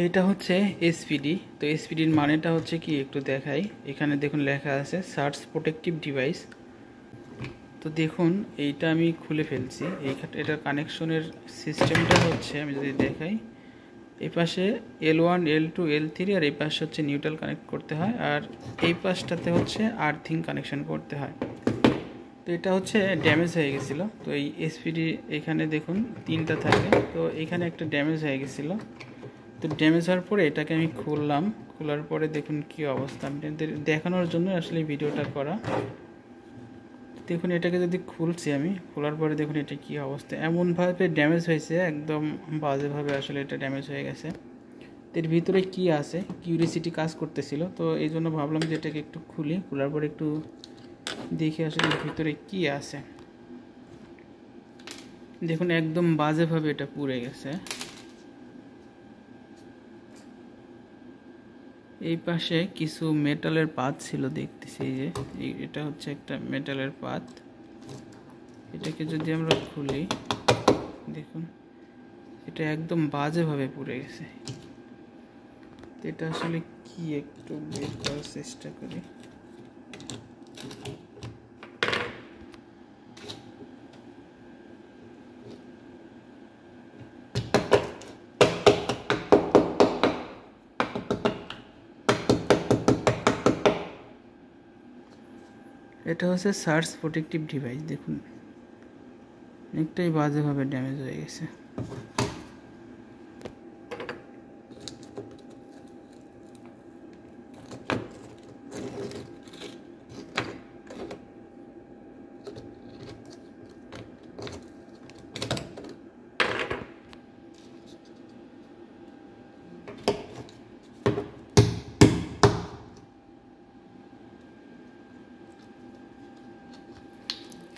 এটা হচ্ছে এসপিডি। তো এসপিডির মানেটা হচ্ছে কি একটু দেখাই। এখানে দেখুন লেখা আছে সার্চ প্রোটেক্টিভ ডিভাইস। তো দেখুন এইটা আমি খুলে ফেলছি। এটার কানেকশনের সিস্টেমটা হচ্ছে, আমি যদি দেখাই, এই পাশে L1 L2 L3 আর এই পাশে হচ্ছে নিউট্রাল কানেক্ট করতে হয়, আর এই পাশটাতে হচ্ছে আর্থিং কানেকশন করতে হয়। তো এটা হচ্ছে ড্যামেজ হয়ে গেছিলো। তো এই এসপিডি এখানে দেখুন 3টা থাকে, তো এখানে একটা ড্যামেজ হয়ে গেছিলো। তো ড্যামেজ হওয়ার পরে এটাকে আমি খুললাম। খোলার পরে দেখুন কি অবস্থা, আপনাদের দেখানোর জন্য আসলে ভিডিওটা করা। দেখুন এটাকে যদি খুলছি আমি, খোলার পরে দেখুন এটা কি অবস্থা, এমনভাবে ড্যামেজ হয়েছে, একদম বাজেভাবে আসলে এটা ড্যামেজ হয়ে গেছে। এর ভিতরে কি আছে, কিউরিসিটি কাজ করতেছিল, তো এই জন্য ভাবলাম যে এটাকে একটু খুলি। খোলার পরে একটু দেখে আসলে ভিতরে কি আছে। দেখুন একদম বাজেভাবে এটা পুড়ে গেছে। এই পাশে কিছু মেটালের পাত ছিল দেখতেছি, যে এটা হচ্ছে একটা মেটালের পাত। এটাকে যদি আমরা খুলি, দেখুন এটা একদম বাজেভাবে পুড়ে গেছে। এটা আসলে কি একটু বের করার চেষ্টা করি। এটা হচ্ছে সার্চ প্রোটেক্টিভ ডিভাইস। দেখুন অনেকটাই বাজেভাবে ড্যামেজ হয়ে গেছে।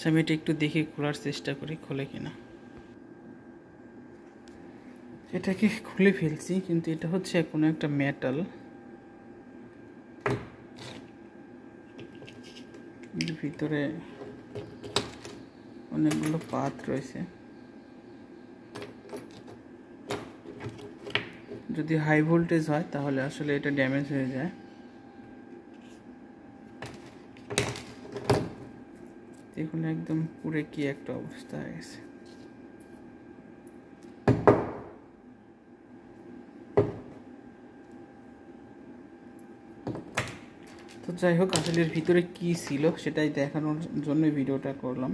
আমি এটা একটু দেখে খোলার চেষ্টা করি, খোলে কিনা। এটাকে খুলে ফেলছি, কিন্তু এটা হচ্ছে কোনো একটা মেটাল। ভিতরে অনেকগুলো পাত রয়েছে। যদি হাই ভোল্টেজ হয় তাহলে আসলে এটা ড্যামেজ হয়ে যায়। দেখুন একদম পুরো কি একটা অবস্থা হয়ে গেছে। তো যাই হোক, আসলে এর ভিতরে কি ছিল সেটাই দেখানোর জন্য ভিডিওটা করলাম।